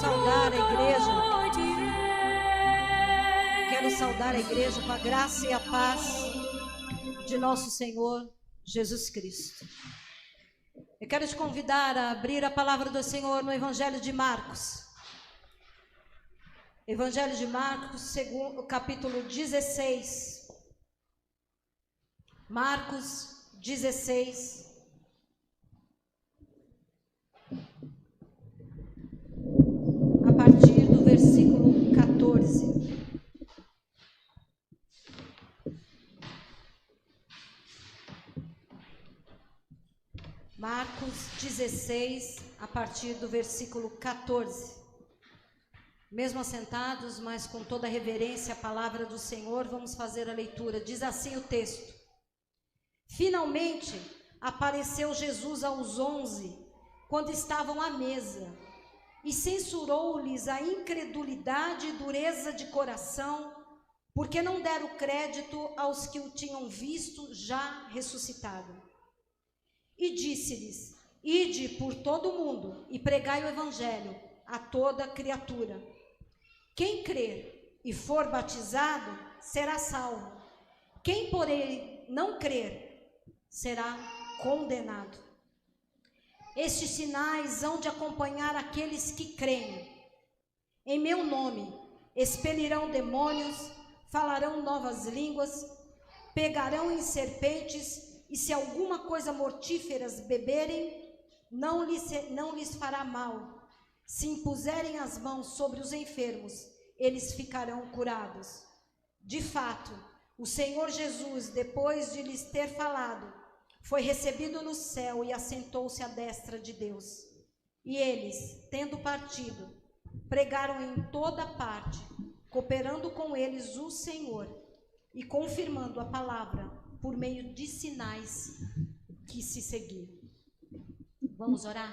saudar a igreja. Quero saudar a igreja com a graça e a paz de nosso Senhor Jesus Cristo. Eu quero te convidar a abrir a palavra do Senhor no Evangelho de Marcos. Evangelho de Marcos, capítulo 16. Marcos 16. A partir do versículo 14. Marcos 16, a partir do versículo 14. Mesmo assentados, mas com toda a reverência à palavra do Senhor, vamos fazer a leitura. Diz assim o texto: Finalmente apareceu Jesus aos 11, quando estavam à mesa, e censurou-lhes a incredulidade e dureza de coração, porque não deram crédito aos que o tinham visto já ressuscitado. E disse-lhes: Ide por todo o mundo e pregai o evangelho a toda criatura. Quem crer e for batizado será salvo. Quem, porém, não crer será condenado. Estes sinais hão de acompanhar aqueles que creem. Em meu nome expelirão demônios, falarão novas línguas, pegarão em serpentes, e se alguma coisa mortíferas beberem, não lhes fará mal. Se impuserem as mãos sobre os enfermos, eles ficarão curados. De fato, o Senhor Jesus, depois de lhes ter falado, foi recebido no céu e assentou-se à destra de Deus. E eles, tendo partido, pregaram em toda parte, cooperando com eles o Senhor e confirmando a palavra por meio de sinais que se seguiram. Vamos orar?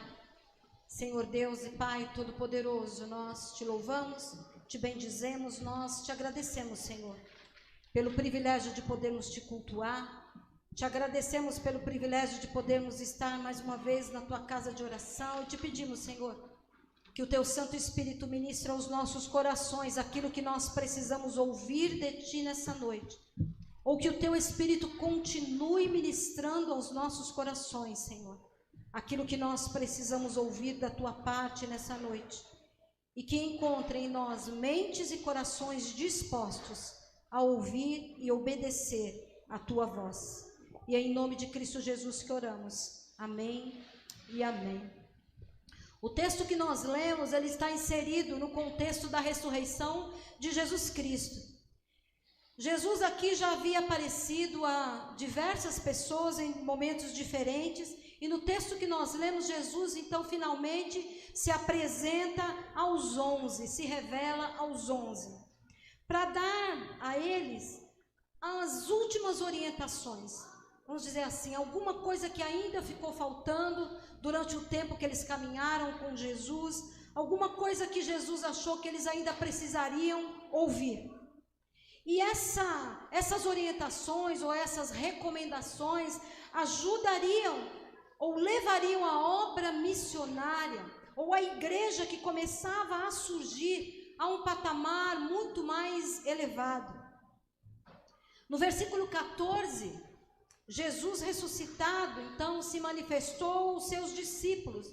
Senhor Deus e Pai Todo-Poderoso, nós te louvamos, te bendizemos, nós te agradecemos, Senhor, pelo privilégio de podermos te cultuar. Te agradecemos pelo privilégio de podermos estar mais uma vez na tua casa de oração e te pedimos, Senhor, que o teu Santo Espírito ministre aos nossos corações aquilo que nós precisamos ouvir de ti nessa noite. Ou que o teu Espírito continue ministrando aos nossos corações, Senhor, aquilo que nós precisamos ouvir da tua parte nessa noite. E que encontre em nós mentes e corações dispostos a ouvir e obedecer a tua voz. E é em nome de Cristo Jesus que oramos. Amém e amém. O texto que nós lemos, ele está inserido no contexto da ressurreição de Jesus Cristo. Jesus aqui já havia aparecido a diversas pessoas em momentos diferentes, e no texto que nós lemos, Jesus então finalmente se apresenta aos 11, se revela aos 11, para dar a eles as últimas orientações. Vamos dizer assim, alguma coisa que ainda ficou faltando durante o tempo que eles caminharam com Jesus, alguma coisa que Jesus achou que eles ainda precisariam ouvir. E essas orientações ou essas recomendações ajudariam ou levariam a obra missionária ou a igreja que começava a surgir a um patamar muito mais elevado. No versículo 14, Jesus ressuscitado, então, se manifestou aos seus discípulos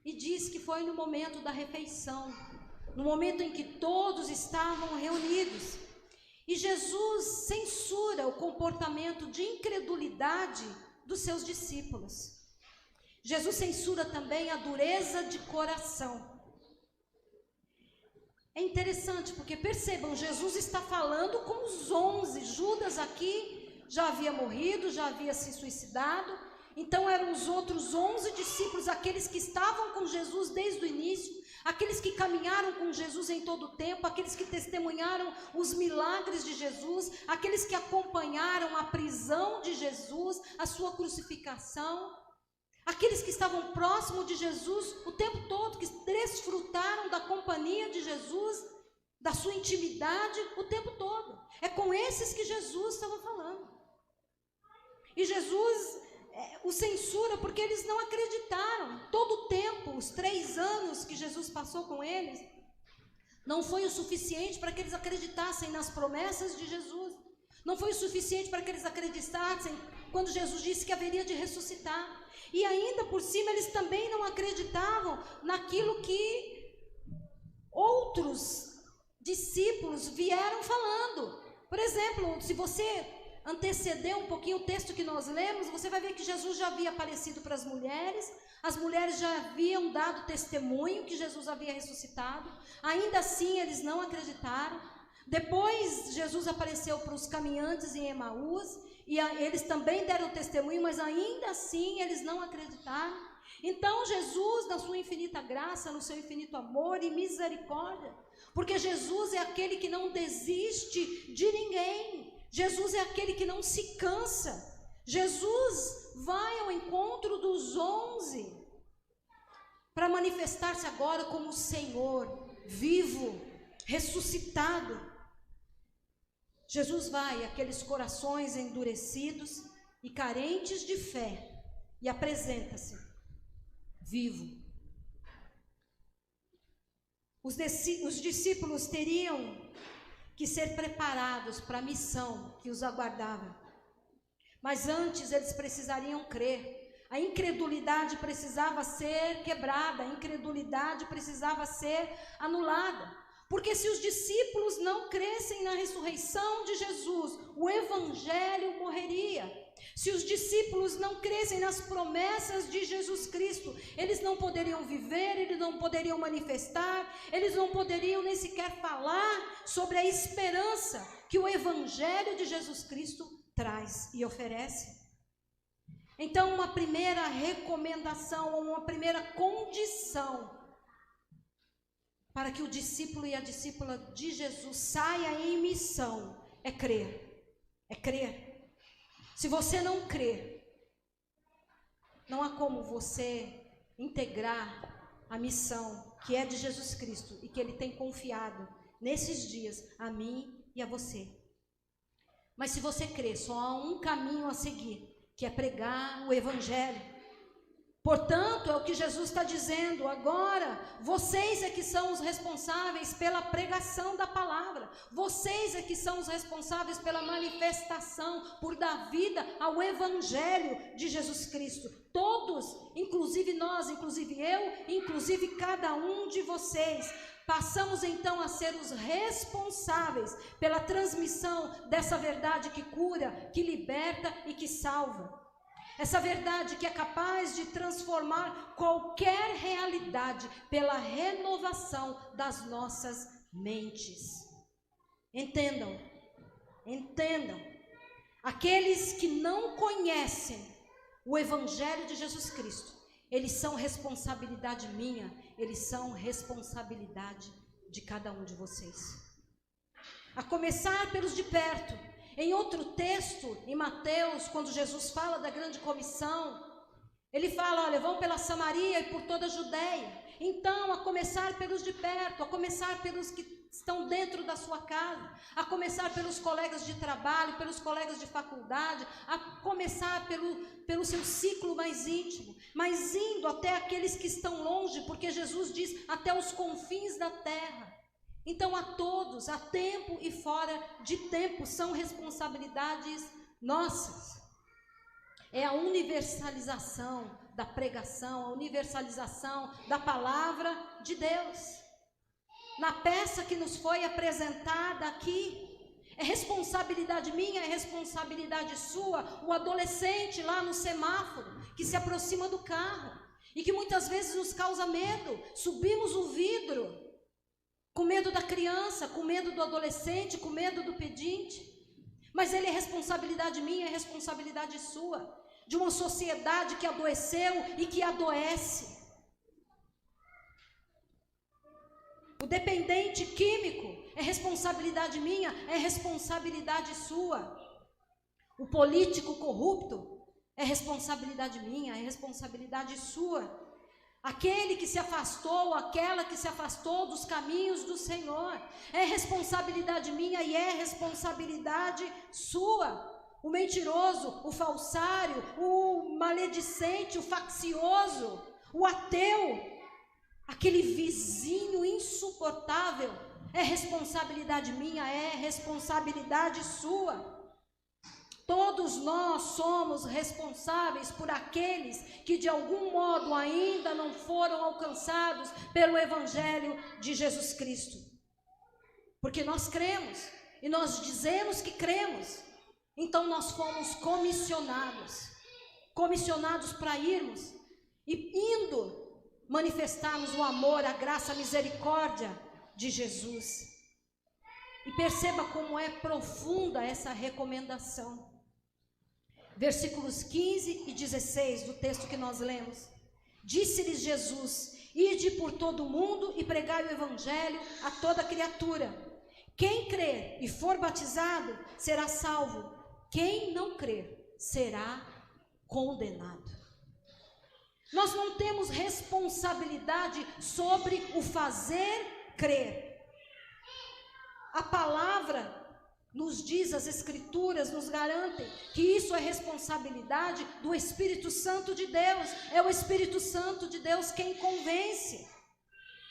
e diz que foi no momento da refeição, no momento em que todos estavam reunidos. E Jesus censura o comportamento de incredulidade dos seus discípulos. Jesus censura também a dureza de coração. É interessante porque, percebam, Jesus está falando com os 11. Judas aqui já havia morrido, já havia se suicidado. Então eram os outros 11 discípulos, aqueles que estavam com Jesus desde o início, aqueles que caminharam com Jesus em todo o tempo, aqueles que testemunharam os milagres de Jesus, aqueles que acompanharam a prisão de Jesus, a sua crucificação, aqueles que estavam próximos de Jesus o tempo todo, que desfrutaram da companhia de Jesus, da sua intimidade o tempo todo. É com esses que Jesus estava falando. E Jesus o censura porque eles não acreditaram. Todo o tempo os 3 anos que Jesus passou com eles, não foi o suficiente para que eles acreditassem nas promessas de Jesus. Não foi o suficiente para que eles acreditassem quando Jesus disse que haveria de ressuscitar. E ainda por cima eles também não acreditavam naquilo que outros discípulos vieram falando. Por exemplo, se você anteceder um pouquinho o texto que nós lemos, você vai ver que Jesus já havia aparecido para as mulheres já haviam dado testemunho que Jesus havia ressuscitado, ainda assim eles não acreditaram. Depois Jesus apareceu para os caminhantes em Emaús, e eles também deram testemunho, mas ainda assim eles não acreditaram. Então Jesus, na sua infinita graça, no seu infinito amor e misericórdia, porque Jesus é aquele que não desiste de ninguém, Jesus é aquele que não se cansa. Jesus vai ao encontro dos 11 para manifestar-se agora como o Senhor, vivo, ressuscitado. Jesus vai àqueles corações endurecidos e carentes de fé e apresenta-se vivo. Os discípulos teriam que ser preparados para a missão que os aguardava. Mas antes eles precisariam crer. A incredulidade precisava ser quebrada, a incredulidade precisava ser anulada. Porque se os discípulos não crescem na ressurreição de Jesus, o evangelho morreria. Se os discípulos não crescem nas promessas de Jesus Cristo, eles não poderiam viver, eles não poderiam manifestar, eles não poderiam nem sequer falar sobre a esperança que o evangelho de Jesus Cristo traz e oferece. Então, uma primeira recomendação, uma primeira condição para que o discípulo e a discípula de Jesus saia em missão é crer. É crer. Se você não crer, não há como você integrar a missão que é de Jesus Cristo e que Ele tem confiado nesses dias a mim e a você. Mas se você crer, só há um caminho a seguir, que é pregar o evangelho. Portanto, é o que Jesus está dizendo agora, vocês é que são os responsáveis pela pregação da palavra, vocês é que são os responsáveis pela manifestação, por dar vida ao evangelho de Jesus Cristo. Todos, inclusive nós, inclusive eu, inclusive cada um de vocês, passamos então a ser os responsáveis pela transmissão dessa verdade que cura, que liberta e que salva. Essa verdade que é capaz de transformar qualquer realidade pela renovação das nossas mentes. Entendam, entendam. Aqueles que não conhecem o Evangelho de Jesus Cristo, eles são responsabilidade minha, eles são responsabilidade de cada um de vocês. A começar pelos de perto. Em outro texto, em Mateus, quando Jesus fala da grande comissão, ele fala, olha, vão pela Samaria e por toda a Judeia. Então, a começar pelos de perto, a começar pelos que estão dentro da sua casa, a começar pelos colegas de trabalho, pelos colegas de faculdade, a começar pelo seu ciclo mais íntimo, mas indo até aqueles que estão longe, porque Jesus diz, até os confins da terra. Então, a todos, a tempo e fora de tempo, são responsabilidades nossas. É a universalização da pregação, a universalização da palavra de Deus. Na peça que nos foi apresentada aqui, é responsabilidade minha, é responsabilidade sua, o adolescente lá no semáforo, que se aproxima do carro, e que muitas vezes nos causa medo, subimos o vidro, com medo da criança, com medo do adolescente, com medo do pedinte. Mas ele é responsabilidade minha, é responsabilidade sua, de uma sociedade que adoeceu e que adoece. O dependente químico é responsabilidade minha, é responsabilidade sua. O político corrupto é responsabilidade minha, é responsabilidade sua. Aquele que se afastou, aquela que se afastou dos caminhos do Senhor, é responsabilidade minha e é responsabilidade sua. O mentiroso, o falsário, o maledicente, o faccioso, o ateu, aquele vizinho insuportável, é responsabilidade minha, é responsabilidade sua. Todos nós somos responsáveis por aqueles que de algum modo ainda não foram alcançados pelo Evangelho de Jesus Cristo. Porque nós cremos e nós dizemos que cremos, então nós fomos comissionados para irmos e indo manifestarmos o amor, a graça, a misericórdia de Jesus. E perceba como é profunda essa recomendação. Versículos 15 e 16 do texto que nós lemos. Disse-lhes Jesus: ide por todo o mundo e pregai o evangelho a toda criatura. Quem crer e for batizado será salvo. Quem não crer será condenado. Nós não temos responsabilidade sobre o fazer crer. A palavra nos diz, as Escrituras nos garantem que isso é responsabilidade do Espírito Santo de Deus. É o Espírito Santo de Deus quem convence.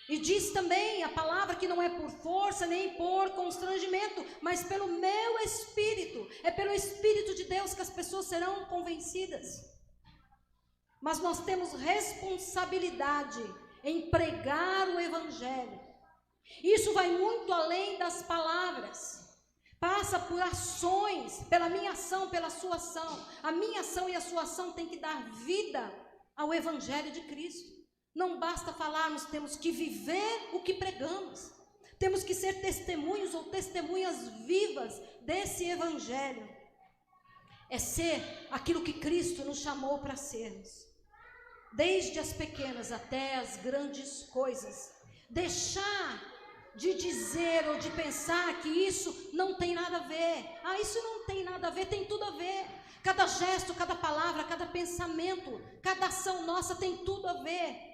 E diz também a palavra que não é por força nem por constrangimento, mas pelo meu Espírito. É pelo Espírito de Deus que as pessoas serão convencidas. Mas nós temos responsabilidade em pregar o Evangelho. Isso vai muito além das palavras. Passa por ações, pela minha ação, pela sua ação. A minha ação e a sua ação tem que dar vida ao Evangelho de Cristo. Não basta falarmos, temos que viver o que pregamos. Temos que ser testemunhos ou testemunhas vivas desse Evangelho. É ser aquilo que Cristo nos chamou para sermos. Desde as pequenas até as grandes coisas. Deixar de dizer ou de pensar que isso não tem nada a ver. Isso não tem nada a ver, tem tudo a ver. Cada gesto, cada palavra, cada pensamento, cada ação nossa tem tudo a ver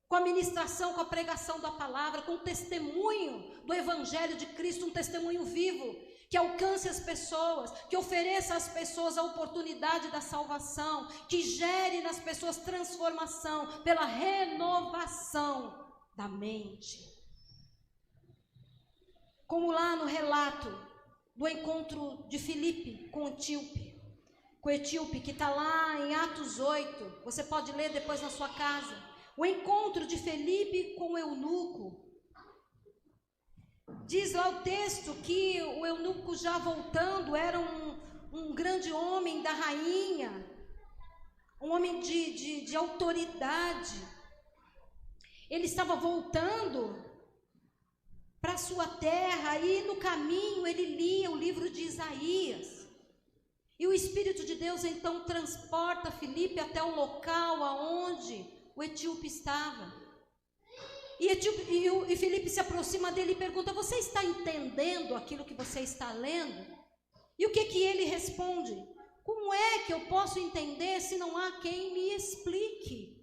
com a ministração, com a pregação da palavra, com o testemunho do Evangelho de Cristo, um testemunho vivo, que alcance as pessoas, que ofereça às pessoas a oportunidade da salvação, que gere nas pessoas transformação pela renovação da mente. Como lá no relato do encontro de Filipe com o etíope, que está lá em Atos 8, você pode ler depois na sua casa. O encontro de Filipe com o eunuco. Diz lá o texto que o eunuco, já voltando, era um grande homem da rainha, um homem de autoridade. Ele estava voltando para sua terra, e no caminho ele lia o livro de Isaías. E o Espírito de Deus então transporta Filipe até o local aonde o etíope estava. E Filipe se aproxima dele e pergunta: você está entendendo aquilo que você está lendo? E o que ele responde? Como é que eu posso entender se não há quem me explique?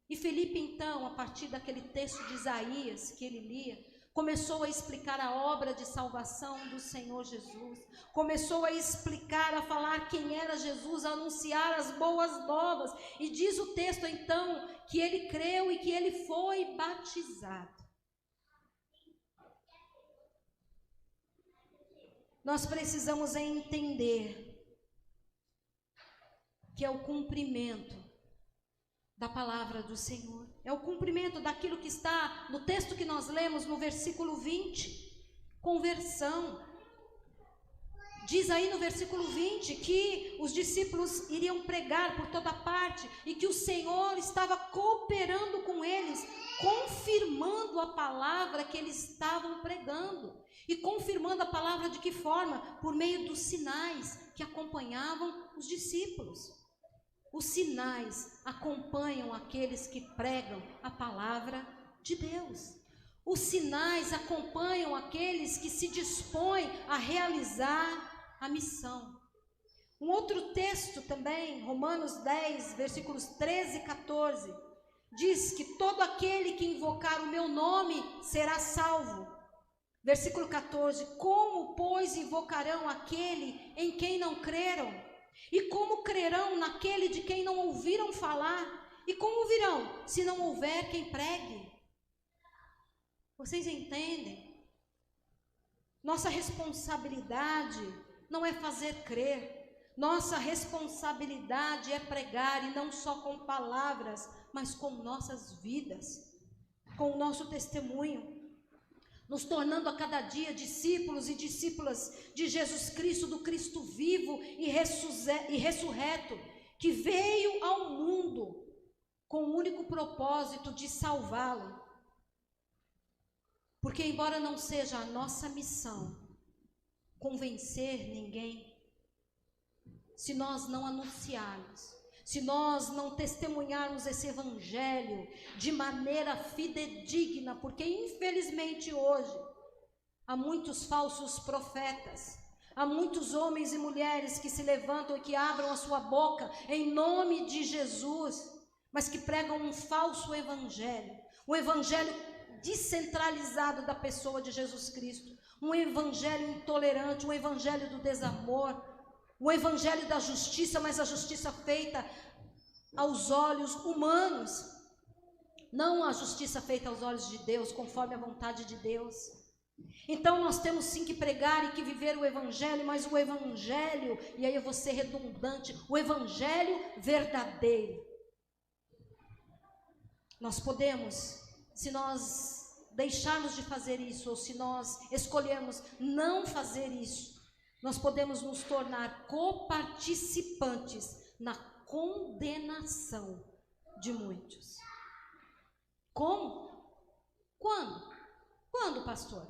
E Filipe então, a partir daquele texto de Isaías que ele lia, começou a explicar a obra de salvação do Senhor Jesus. Começou a explicar, a falar quem era Jesus, a anunciar as boas novas. E diz o texto então que ele creu e que ele foi batizado. Nós precisamos entender que é o cumprimento da palavra do Senhor. É o cumprimento daquilo que está no texto que nós lemos no versículo 20. Conversão. Diz aí no versículo 20 que os discípulos iriam pregar por toda parte e que o Senhor estava cooperando com eles, confirmando a palavra que eles estavam pregando. E confirmando a palavra de que forma? Por meio dos sinais que acompanhavam os discípulos. Os sinais acompanham aqueles que pregam a palavra de Deus. Os sinais acompanham aqueles que se dispõem a realizar a missão. Um outro texto também, Romanos 10, versículos 13 e 14, diz que todo aquele que invocar o meu nome será salvo. Versículo 14, como, pois, invocarão aquele em quem não creram? E como crerão naquele de quem não ouviram falar? E como ouvirão, se não houver quem pregue? Vocês entendem? Nossa responsabilidade não é fazer crer. Nossa responsabilidade é pregar, e não só com palavras, mas com nossas vidas, com o nosso testemunho, nos tornando a cada dia discípulos e discípulas de Jesus Cristo, do Cristo vivo e ressurreto, que veio ao mundo com o único propósito de salvá-lo. Porque embora não seja a nossa missão convencer ninguém, se nós não anunciarmos, se nós não testemunharmos esse evangelho de maneira fidedigna, porque infelizmente hoje há muitos falsos profetas, há muitos homens e mulheres que se levantam e que abram a sua boca em nome de Jesus, mas que pregam um falso evangelho, um evangelho descentralizado da pessoa de Jesus Cristo, um evangelho intolerante, um evangelho do desamor, o evangelho da justiça, mas a justiça feita aos olhos humanos, não a justiça feita aos olhos de Deus, conforme a vontade de Deus. Então nós temos sim que pregar e que viver o evangelho, mas o evangelho, e aí eu vou ser redundante, o evangelho verdadeiro. Nós podemos, se nós deixarmos de fazer isso, ou se nós escolhermos não fazer isso, nós podemos nos tornar coparticipantes na condenação de muitos. Como? Quando? Quando, pastor?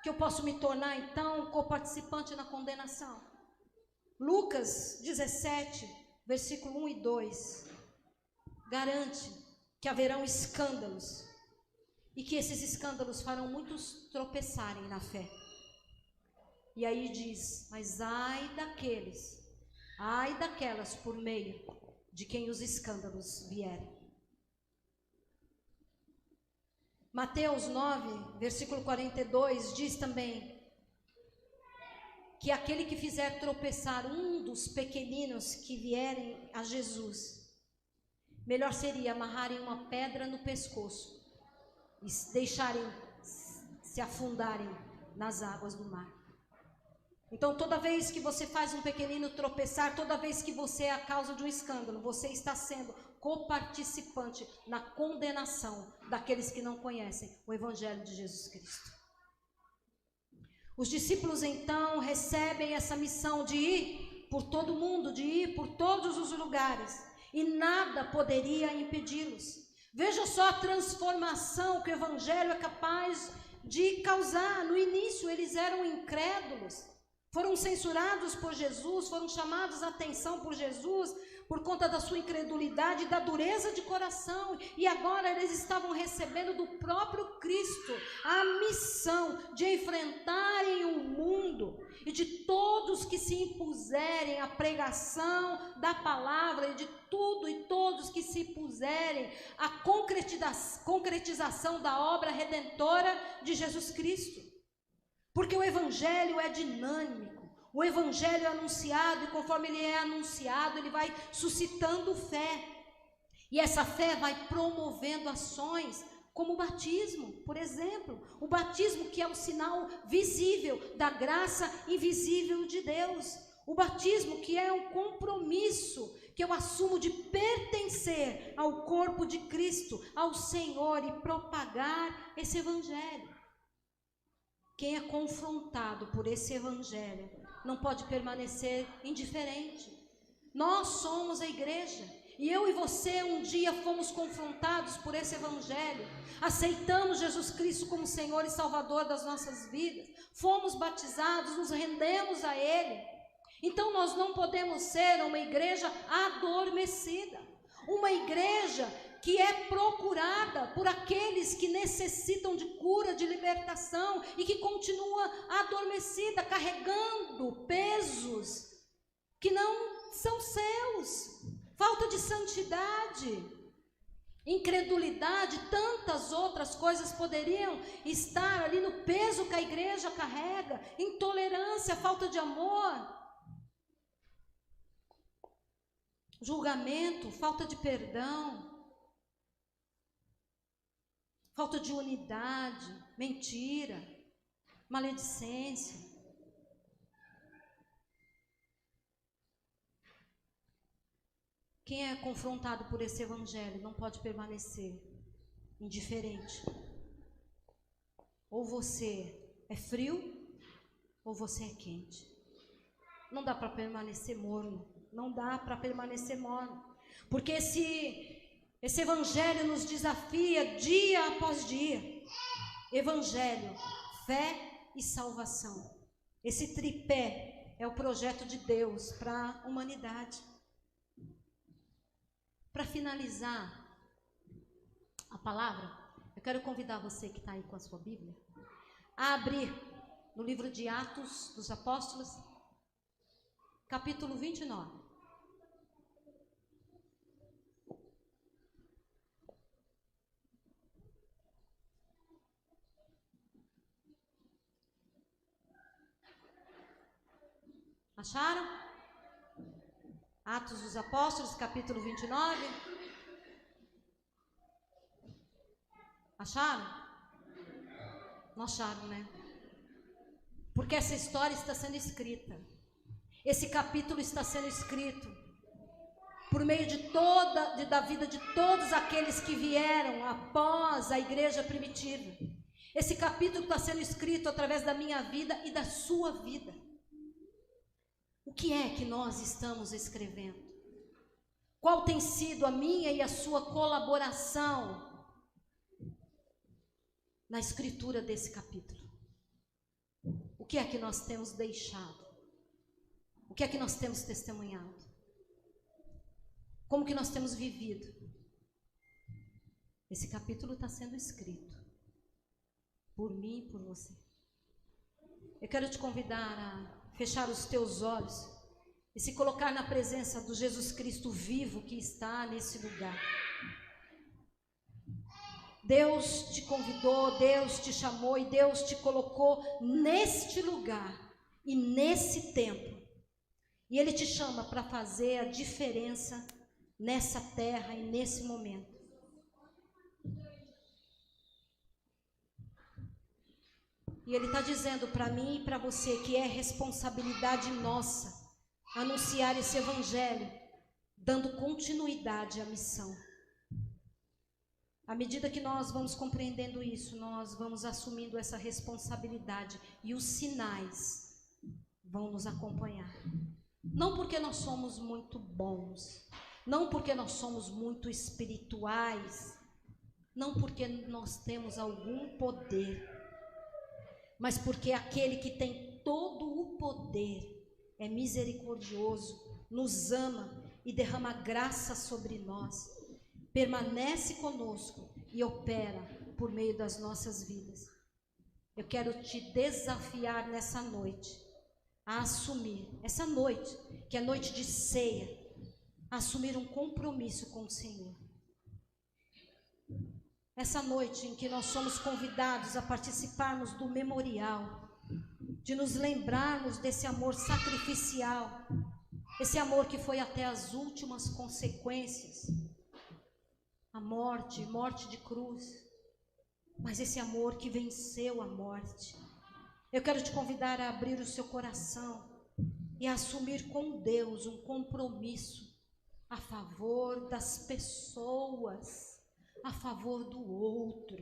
Que eu posso me tornar, então, coparticipante na condenação? Lucas 17, versículo 1 e 2, garante que haverão escândalos, e que esses escândalos farão muitos tropeçarem na fé. E aí diz, mas ai daquelas por meio de quem os escândalos vierem. Mateus 9, versículo 42, diz também que aquele que fizer tropeçar um dos pequeninos que vierem a Jesus, melhor seria amarrarem uma pedra no pescoço e deixarem se afundarem nas águas do mar. Então, toda vez que você faz um pequenino tropeçar, toda vez que você é a causa de um escândalo, você está sendo coparticipante na condenação daqueles que não conhecem o evangelho de Jesus Cristo. Os discípulos, então, recebem essa missão de ir por todo o mundo, de ir por todos os lugares, e nada poderia impedi-los. Veja só a transformação que o evangelho é capaz de causar. No início, eles eram incrédulos, foram censurados por Jesus, foram chamados a atenção por Jesus por conta da sua incredulidade e da dureza de coração, e agora eles estavam recebendo do próprio Cristo a missão de enfrentarem o mundo, e de todos que se impuserem à pregação da palavra, e de tudo e todos que se puserem à concretização da obra redentora de Jesus Cristo. Porque o evangelho é dinâmico, o evangelho é anunciado, e conforme ele é anunciado, ele vai suscitando fé, e essa fé vai promovendo ações, como o batismo, por exemplo, o batismo que é o sinal visível da graça invisível de Deus, o batismo que é um compromisso que eu assumo de pertencer ao corpo de Cristo, ao Senhor, e propagar esse evangelho. Quem é confrontado por esse evangelho não pode permanecer indiferente. Nós somos a igreja, e eu e você um dia fomos confrontados por esse evangelho, aceitamos Jesus Cristo como Senhor e Salvador das nossas vidas, fomos batizados, nos rendemos a Ele. Então nós não podemos ser uma igreja adormecida, uma igreja que é procurada por aqueles que necessitam de cura, de libertação, e que continua adormecida, carregando pesos que não são seus, falta de santidade, incredulidade, tantas outras coisas poderiam estar ali no peso que a igreja carrega, intolerância, falta de amor, julgamento, falta de perdão, falta de unidade, mentira, maledicência. Quem é confrontado por esse evangelho não pode permanecer indiferente. Ou você é frio, ou você é quente. Não dá para permanecer morno. Não dá para permanecer morno. Porque esse evangelho nos desafia dia após dia. Evangelho, fé e salvação. Esse tripé é o projeto de Deus para a humanidade. Para finalizar a palavra, eu quero convidar você que está aí com a sua Bíblia a abrir no livro de Atos dos Apóstolos, capítulo 29. Acharam? Atos dos Apóstolos, capítulo 29. Acharam? Não acharam, né? Porque essa história está sendo escrita. Esse capítulo está sendo escrito por meio da vida de todos aqueles que vieram após a igreja primitiva. Esse capítulo está sendo escrito através da minha vida e da sua vida. O que é que nós estamos escrevendo? Qual tem sido a minha e a sua colaboração na escritura desse capítulo? O que é que nós temos deixado? O que é que nós temos testemunhado? Como que nós temos vivido? Esse capítulo está sendo escrito por mim e por você. Eu quero te convidar a fechar os teus olhos e se colocar na presença do Jesus Cristo vivo que está nesse lugar. Deus te convidou, Deus te chamou e Deus te colocou neste lugar e nesse tempo. E Ele te chama para fazer a diferença nessa terra e nesse momento. E Ele está dizendo para mim e para você que é responsabilidade nossa anunciar esse evangelho, dando continuidade à missão. À medida que nós vamos compreendendo isso, nós vamos assumindo essa responsabilidade e os sinais vão nos acompanhar. Não porque nós somos muito bons, não porque nós somos muito espirituais, não porque nós temos algum poder, mas porque aquele que tem todo o poder é misericordioso, nos ama e derrama graça sobre nós, permanece conosco e opera por meio das nossas vidas. Eu quero te desafiar nessa noite a assumir, essa noite, que é noite de ceia, a assumir um compromisso com o Senhor. Essa noite em que nós somos convidados a participarmos do memorial, de nos lembrarmos desse amor sacrificial, esse amor que foi até as últimas consequências, a morte de cruz, mas esse amor que venceu a morte. Eu quero te convidar a abrir o seu coração e a assumir com Deus um compromisso a favor das pessoas, a favor do outro.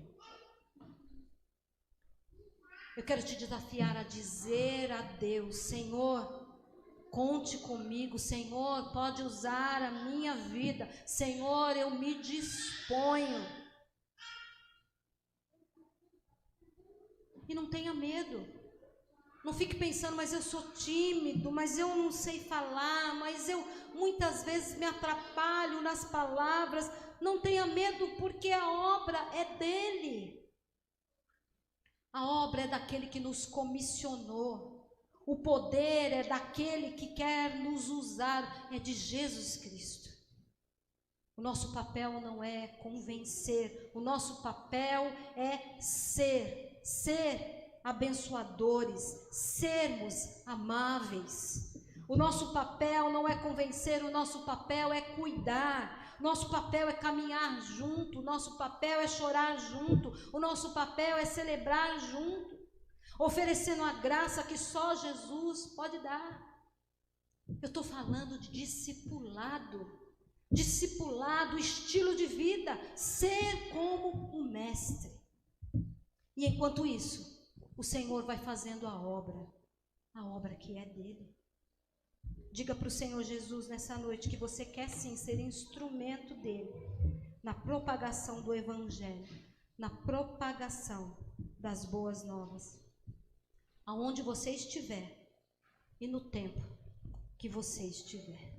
Eu quero te desafiar a dizer a Deus: Senhor, conte comigo, Senhor, pode usar a minha vida, Senhor, eu me disponho. E não tenha medo, não fique pensando, mas eu sou tímido, mas eu não sei falar, mas eu muitas vezes me atrapalho nas palavras. Não tenha medo, porque a obra é dele. A obra é daquele que nos comissionou. O poder é daquele que quer nos usar, é de Jesus Cristo. O nosso papel não é convencer, o nosso papel é ser abençoadores, sermos amáveis. O nosso papel não é convencer, o nosso papel é cuidar. Nosso papel é caminhar junto, o nosso papel é chorar junto, o nosso papel é celebrar junto, oferecendo a graça que só Jesus pode dar. Eu estou falando de discipulado, estilo de vida, ser como o mestre. E enquanto isso, o Senhor vai fazendo a obra que é dele. Diga para o Senhor Jesus nessa noite que você quer sim ser instrumento dele na propagação do Evangelho, na propagação das boas novas, aonde você estiver e no tempo que você estiver.